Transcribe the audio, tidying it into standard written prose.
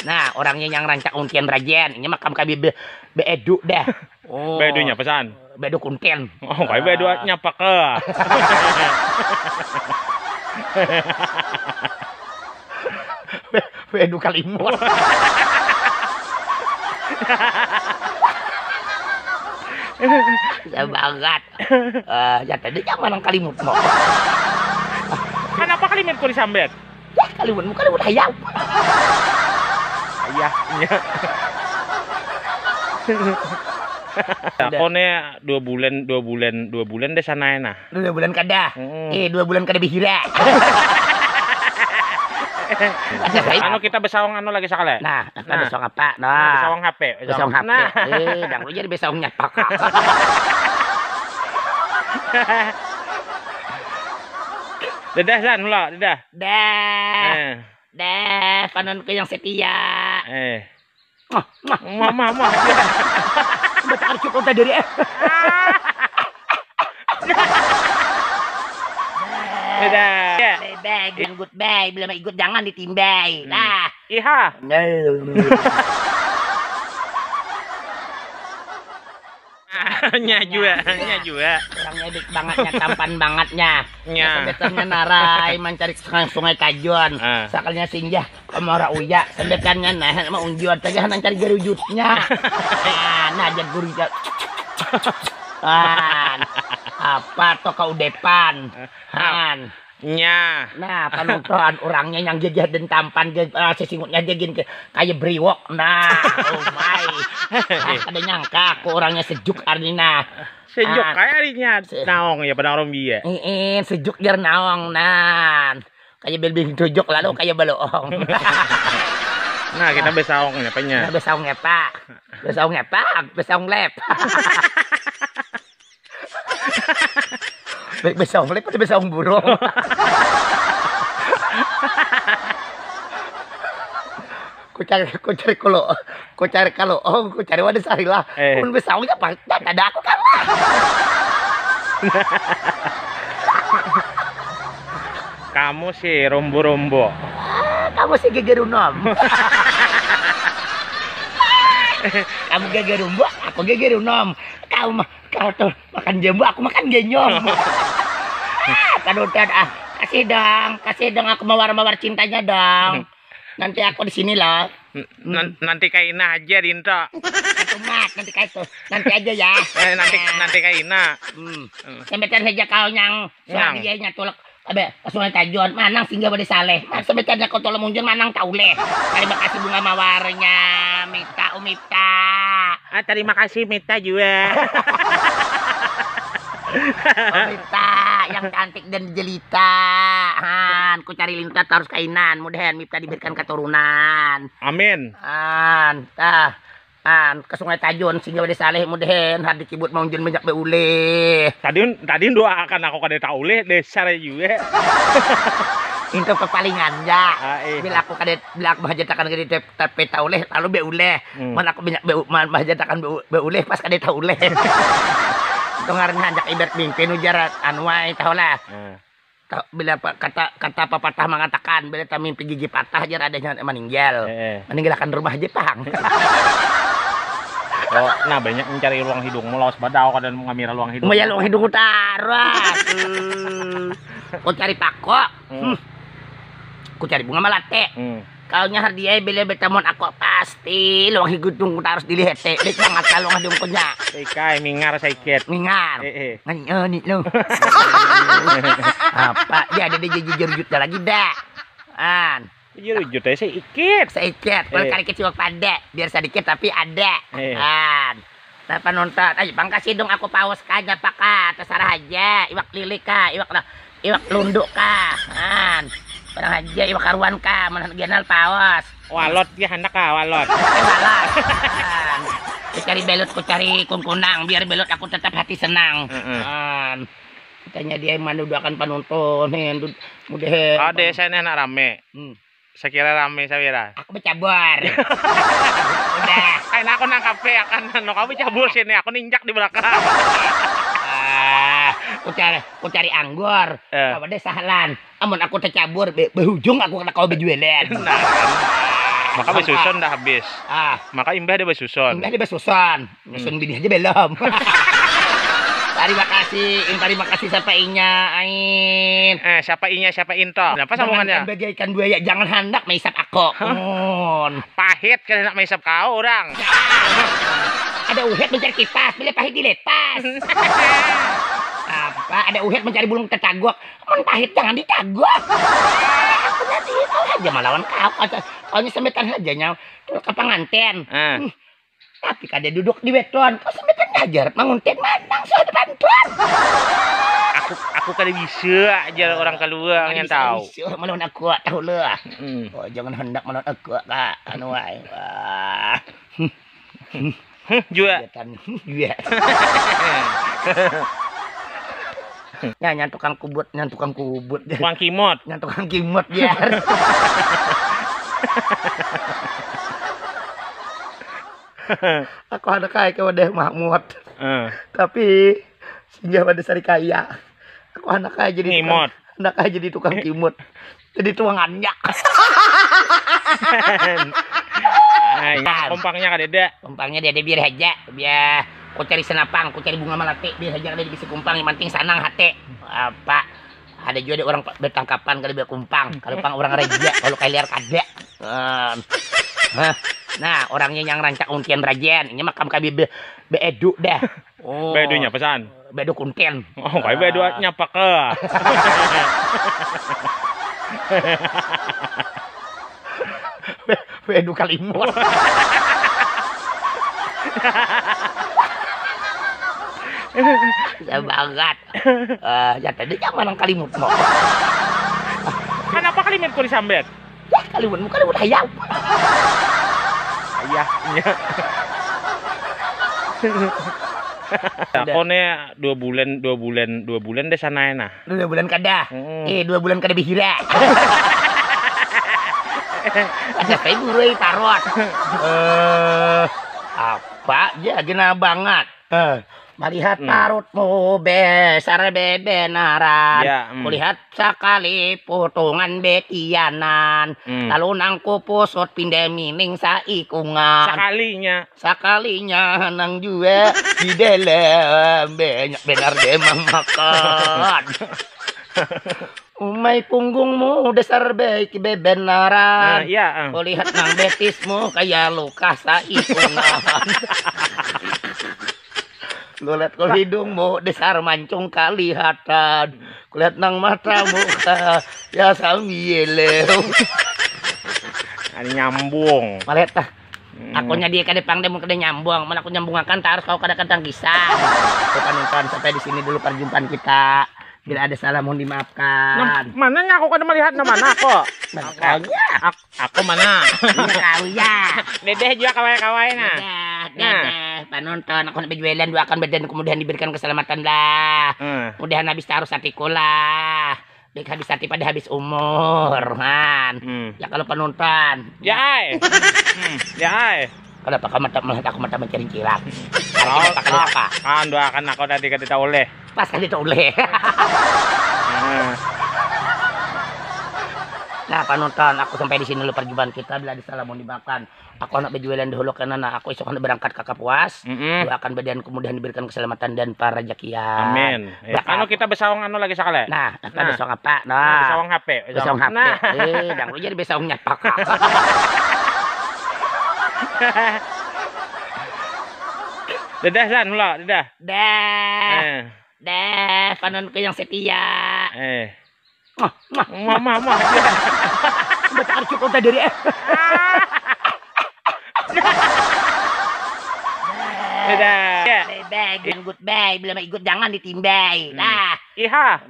Nah, orangnya yang rancak untian rajen. Ini makam kami beedu dah. Oh. Bedunya pesan. Bedu kunten. Oh, kayak bedu nyapa ke. Bedu kalimut. Saya banget. Ya tadi yang mana kalimut mau? Kenapa kalimutku disambet? Ya kalimutmu kalimut ayam. Ayahnya. Aku nih 2 bulan deh sana nah. 2 bulan kada. 2 bulan kada bihira. Anu kita besawang anu lagi sakale. Nah, kita besawang apa? Nah, besawang HP. Besawang HP. Nah. Dan lu jadi besawang nyapak. Dadah san mula, dadah. Dah, panon ke yang setia. Mama. Betul cukup dari Dadah. Bye, bilang goodbye, bila mau ikut jangan ditimbay. Nah, Iha. Nya juga. Orangnya dik bangetnya, tampan bangetnya. Nya. Sebetulnya narai mencari sungai Kajon. Sakalnya singgah Komora Uya. Sebetannya nah mau unjuan saja mencari garujutnya. Nah, jadi gurujut. Apa toh kau depan? Nya. Nah, penonton orangnya yang gigih dan tampan, sesingutnya gigin kayak briwok. Nah, oh my. Ada nyangka aku orangnya sejuk Arnina. Sejuk kayak harinya naong ya pada orang biye. Sejuk dia naong nan. Kayak belbing tujuk lalu kayak baloong. Nah, kita besaong nyapanya. Besaong ngepak. Besaong lep. Besaong lep atau besaong burung? Ku cari kalau ku cari wadah sarilah. Pun besaongnya apa? Ada aku kan lah. Kamu sih rombo-rombo. Kamu sih gegerunom. Kamu gegerumbo, aku gegerunom. Kau tuh makan jambu, aku makan genyom. Kadutan kasih dong aku mawar-mawar cintanya dong. Nanti aku di sini loh. Nanti kaina aja Dinto. Mat, nanti kayak itu. Nanti aja ya. Nanti kaina. Sembetan saja kau yang suaminya tulak. Abe, Sungai Kajon, manang singgah pada saleh. Sembetan kau tolong munjun manang tauleh. Terima kasih bunga mawarnya, Mita, Umita. Terima kasih Mita juga. Mita yang cantik dan jelita. Ku cari lintat harus kainan. Mudahan Mita diberikan keturunan. Amin. Ke Sungai Kajon singgah pada saleh mudahan hadi kibut maunjun banyak beule. Tadi doakan aku kada tauleh desar juga. Itu kepalingan ya. Bila aku bahajatakan ke tapi tauleh lalu beule. Mana aku banyak bahajatakan beule pas kada tauleh. Itu ngaran handak ibarat mimpi nujar anuai tahulah. Bila kata pepatah mengatakan bila tak mimpi gigi patah jar adanya meninggal. Meninggalkan rumah Jepang. Oh, nah banyak mencari ruang hidung melawas badau kadang mengambil ruang hidung. Mau ya ruang hidung utara. Ku cari pakok. Ku cari bunga melate. Kau nyahar dia bila betamon aku pasti ruang hidung harus dilihat. Dik banget kalau hidung punya. Ikai mingar sakit. Mingar. Ngani lo. Apa? Dia ada jujur lagi dah. Jujur aja sedikit. Kalau kali kecil pada biar sedikit tapi ada. Nah penonton, ayo pangkasih dong aku paus kaja pakat, terserah aja. Iwak lilik kah, iwak lunduk kah. Barang aja iwak karuan kah, mana genal paus. Walot ya hendak kah walot. Walot. Ku cari belut, ku cari kunkunang biar belut aku tetap hati senang. Katanya dia mendudukan penonton, mudah. Oh desa ini anak rame. Sekira rame saya. Aku bercabar. Udah. Kayak aku nangkap akan kamu cabul sini, aku ninjak di belakang. Ku cari anggur. Apa deh sahalan. Amun aku tercabur, berujung aku kena kau berjualan. Maka besusun dah habis. Maka imbah dia besusun. Imbah dia besusun. Nyusun bini aja belum. Terima kasih siapa inya ain. Siapa inya siapa into. Apa sambungannya? Bagaikan buaya jangan hendak maisap aku. Pahit kan hendak maisap kau orang. Ada uhet mencari kipas, bila pahit dilepas. Apa? Ada uhet mencari bulung tetagok. Mun pahit jangan ditagok. Aku nanti itu aja melawan kau. Kau sembetan aja nyaw. Terus ke penganten. Tapi kada duduk di beton, kau sembetan aja mangunten manang so depan tuan. Aku kada bisa aja orang keluar yang tahu. Bisa melawan aku tahu lah. Oh jangan hendak melawan aku kak. Anu wae. Juga. Iya. Ya tukang kubut. Tukang kimot. Tukang kimot ya. Aku ada kaya ke wadah Mahmud. Tapi sehingga pada sari kaya. Aku anak kaya jadi kimot. Anak kaya jadi tukang kimot. Jadi tuangannya. Kompangnya kadeda. Kompangnya dede biar aja. Biar aku cari senapang, aku cari bunga melati. Biar aja kada bisa kumpang, yang penting sanang hati. Apa? Ada juga ada orang bertangkapan kali biar kumpang. Kalau pang orang raja, kalau kayak liar kada. Nah, orangnya yang rancak untian rajen. Ini makam kami beedu dah. Oh. Beedunya pesan. Beedu kuntian. Oh, kayak beedu nyapa ke. Beedu kalimut. Bisa banget. Ya tadi jangan kalimut mau. Kenapa kalimutku disambet? Ya kalimut ayam. Ayahnya. Aku nih 2 bulan deh sana nah. 2 bulan kada. 2 bulan kada bihira. Ada kayak burui parot. Apa ya gena banget. Melihat parutmu besar bebenaran. Ya, Kulihat sekali potongan betianan. Lalu nangku pusut pindah mining saikungan. Sekalinya nang juga di dalam banyak benar demang makan. Umay punggungmu dasar baik bebenaran. Kulihat nang betismu kayak luka saikungan. Kulihat kol hidungmu dasar mancung kalihatan. Kulihat nang matamu ya sambielew. Ini nyambung. Malet tah. Aku dia kada pangdem kada nyambung. Mana aku nyambung akan harus kau kada tanggisan. Bukan nonton sampai di sini dulu perjumpaan kita. Bila ada salah mohon dimaafkan. Mananya aku kada melihat mana kok. Makanya aku mana? Kau ya. Dedeh juga kawai-kawai nah. Dedeh, penonton aku nak berjualan doakan badan kemudian diberikan keselamatan lah. Kemudian habis taruh hatiku lah. Baik habis hati pada habis umur kan. Ya kalau penonton. Ya ai. Kenapa kamu melihat aku mata mencari-cirat? Kan doakan aku tadi kita oleh. Pas kali itu oleh. Nah penonton, aku sampai di sini dulu perjumpaan kita. Bila ada salah mohon dimaafkan. Aku anak berjualan dahulu karena aku esok anak berangkat ke Kapuas. Doakan badan kemudian diberikan keselamatan dan para rezekian. Amin. Kalau kita besawang anu lagi sekali. Nah, kita besawang apa? Nah, besawang HP. Besawang HP. Jangan lu jadi besawang nyapak. Dadah san mula, dadah. Dah, panonku yang setia. Mama. Baca arcuk kau tadi Dadah. Goodbye. Bila mau ikut jangan ditimbay. Nah. Iha.